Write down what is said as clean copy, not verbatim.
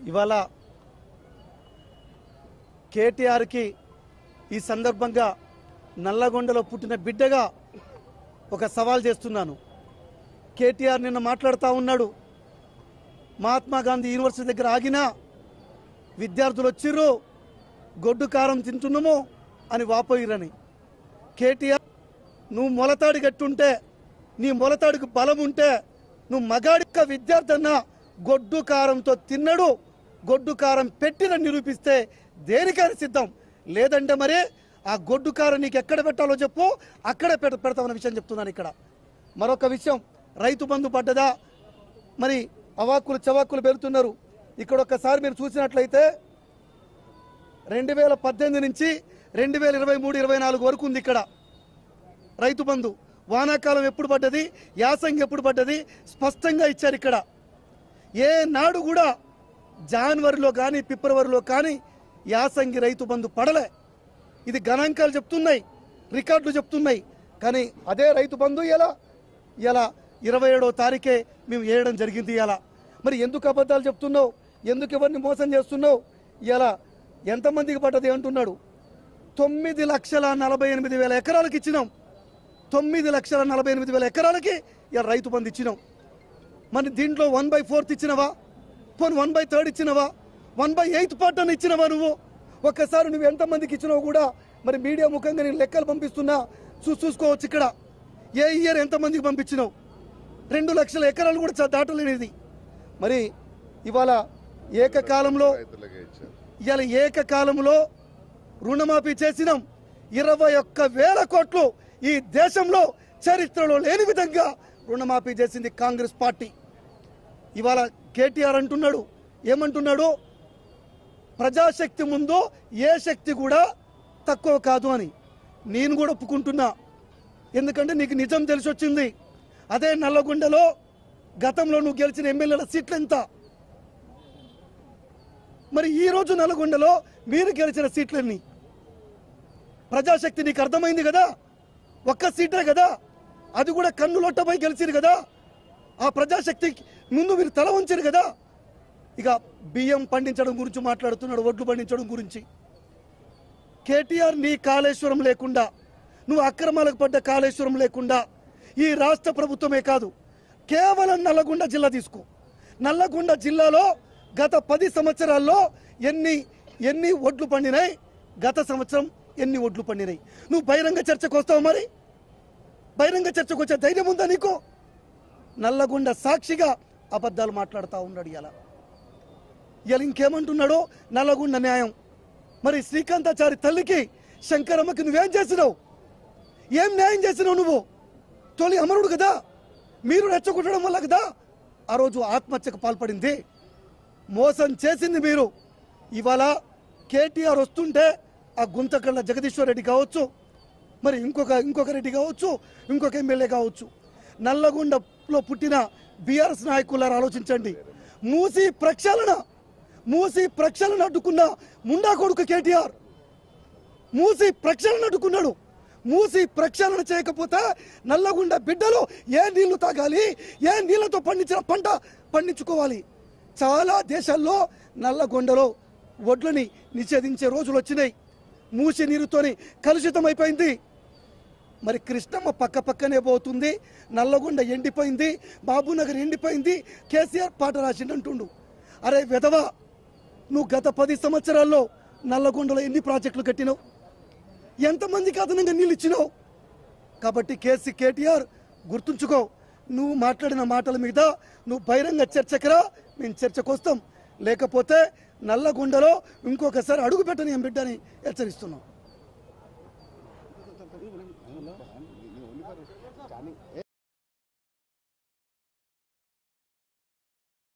ఇవాళ కేటీఆర్కి ఈ సందర్భంగా నల్లగొండలో పుట్టిన బిడ్డగా ఒక సవాల్ చేస్తున్నాను. కేటీఆర్ నిన్న మాట్లాడుతూ ఉన్నాడు, మహాత్మా గాంధీ యూనివర్సిటీ దగ్గర ఆగినా విద్యార్థులు వచ్చిర్రు, గొడ్డు కారం తింటున్నాము అని వాపోయిరని. కేటీఆర్, నువ్వు మొలతాడి గట్టుంటే, నీ మొలతాడికి బలం ఉంటే, నువ్వు మగాడిక విద్యార్థి అన్న గొడ్డు కారంతో తిన్నడు, గొడ్డు కారం పెట్టిన నిరూపిస్తే దేనికైనా సిద్ధం. లేదంటే మరి ఆ గొడ్డు కారం నీకు ఎక్కడ పెట్టాలో చెప్పు, అక్కడే పెడతామన్న విషయం చెప్తున్నాను. ఇక్కడ మరొక విషయం, రైతు బంధు పడ్డదా, మరి అవాక్కులు చవాక్కులు పెడుతున్నారు. ఇక్కడ ఒక్కసారి మీరు చూసినట్లయితే 2018 నుంచి 2023-24 వరకు ఉంది ఇక్కడ రైతు బంధు. వానాకాలం ఎప్పుడు పడ్డది, యాసంగి ఎప్పుడు పడ్డది స్పష్టంగా ఇచ్చారు. ఇక్కడ ఏ నాడు కూడా జనవరిలో కానీ ఫిబ్రవరిలో కానీ యాసంగి రైతు బంధు పడలే. ఇది గణాంకాలు చెప్తున్నాయి, రికార్డులు చెప్తున్నాయి. కానీ అదే రైతు బంధు ఇలా 27వ తారీఖే మేము వేయడం జరిగింది. ఇలా మరి ఎందుకు అబద్ధాలు చెప్తున్నావు, ఎందుకు ఎవరిని మోసం చేస్తున్నావు? ఇలా ఎంతమందికి పడ్డది అంటున్నాడు. 9,48,000 ఎకరాలకు ఇచ్చినాం. 9,48,000 ఎకరాలకి ఇలా రైతు బంధు ఇచ్చినాం. మరి దీంట్లో 1/4 ఇచ్చినవా, పోనీ 1/3 ఇచ్చినవా, 1/8 పార్ట్ అని ఇచ్చినవా? నువ్వు ఒక్కసారి నువ్వు ఎంతమందికి ఇచ్చినావు కూడా మరి మీడియా ముఖంగా నేను లెక్కలు పంపిస్తున్నా, చూసుకోవచ్చు. ఇక్కడ ఏ ఇయర్ ఎంతమందికి పంపించినావు? 2 లక్షల ఎకరాలు కూడా దాటలేనిది. మరి ఇవాళ ఏకకాలంలో రుణమాఫీ చేసినాం. 21,000 కోట్లు ఈ దేశంలో చరిత్రలో లేని విధంగా రుణమాఫీ చేసింది కాంగ్రెస్ పార్టీ. ఇవాళ కేటీఆర్ అంటున్నాడు, ఏమంటున్నాడు, ప్రజాశక్తి ముందు ఏ శక్తి కూడా తక్కువ కాదు అని. నేను కూడా ఒప్పుకుంటున్నా, ఎందుకంటే నీకు నిజం తెలిసి వచ్చింది. అదే నల్లగొండలో గతంలో నువ్వు గెలిచిన ఎమ్మెల్యేల సీట్లు ఎంత, మరి ఈరోజు నల్లగొండలో మీరు గెలిచిన సీట్లన్నీ ప్రజాశక్తి నీకు అర్థమైంది కదా. ఒక్క సీటే కదా, అది కూడా కన్ను లొట్టపై గెలిచిరు కదా. ఆ ప్రజాశక్తి ముందు మీరు తల ఉంచారు కదా. ఇక బియ్యం పండించడం గురించి మాట్లాడుతున్నాడు, ఒడ్లు పండించడం గురించి. కేటీఆర్, నీ కాళేశ్వరం లేకుండా, నువ్వు అక్రమాలకు పడ్డ కాళేశ్వరం లేకుండా ఈ రాష్ట్ర ప్రభుత్వమే కాదు, కేవలం నల్లగొండ జిల్లా తీసుకో. నల్లగొండ జిల్లాలో గత 10 సంవత్సరాల్లో ఎన్ని ఒడ్లు పండినాయి, గత సంవత్సరం ఎన్ని ఒడ్లు పండినాయి? నువ్వు బహిరంగ చర్చకు వస్తావు? మరి బహిరంగ చర్చకు వచ్చే ధైర్యం ఉందా నీకు? నల్లగొండ సాక్షిగా అబద్ధాలు మాట్లాడుతూ ఉన్నాడు. ఇలా ఇంకేమంటున్నాడో, నల్లగొండ న్యాయం. మరి శ్రీకాంతాచారి తల్లికి, శంకరమ్మకి నువ్వేం చేసినావు? ఏం న్యాయం చేసినావు నువ్వు? తొలి అమరుడు కదా, మీరు రెచ్చగొట్టడం వల్ల కదా ఆ రోజు ఆత్మహత్యకు పాల్పడింది. మోసం చేసింది మీరు. ఇవాళ కేటీఆర్ వస్తుంటే ఆ గుంతకళ్ళ జగదీశ్వర్ రెడ్డి కావచ్చు, మరి ఇంకొక రెడ్డి కావచ్చు, ఇంకొక ఎమ్మెల్యే కావచ్చు, నల్లగొండలో పుట్టిన బీఆర్ఎస్ నాయకులారు ఆలోచించండి. మూసీ ప్రక్షాళన అడ్డుకున్న ముండా కొడుకు కేటీఆర్ మూసీ ప్రక్షాళన అడ్డుకున్నాడు. మూసి ప్రక్షాళన చేయకపోతే నల్లగొండ బిడ్డలు ఏ నీళ్లు తాగాలి, ఏ నీళ్లతో పండించిన పంట పండించుకోవాలి? చాలా దేశాల్లో నల్లగొండలో వడ్లని నిషేధించే రోజులు వచ్చినాయి. మూసి నీరుతోని కలుషితం అయిపోయింది. మరి కృష్ణమ్మ పక్కనే పోతుంది, నల్లగొండ ఎండిపోయింది, బాబునగర్ ఎండిపోయింది. కేసీఆర్ పాట రాసిండంటుండు. అరే వెధవా, నువ్వు గత 10 సంవత్సరాల్లో నల్లగొండలో ఎన్ని ప్రాజెక్టులు కట్టినావు? ఎంతమందికి అదనంగా నీళ్ళు ఇచ్చినావు? కాబట్టి కేటీఆర్ గుర్తుంచుకో, నువ్వు మాట్లాడిన మాటల మీద నువ్వు బహిరంగ చర్చకురా, మేము చర్చకు వస్తాం. లేకపోతే నల్లగొండలో ఇంకొకసారి అడుగు పెట్టని ఏం బిడ్డని హెచ్చరిస్తున్నాం.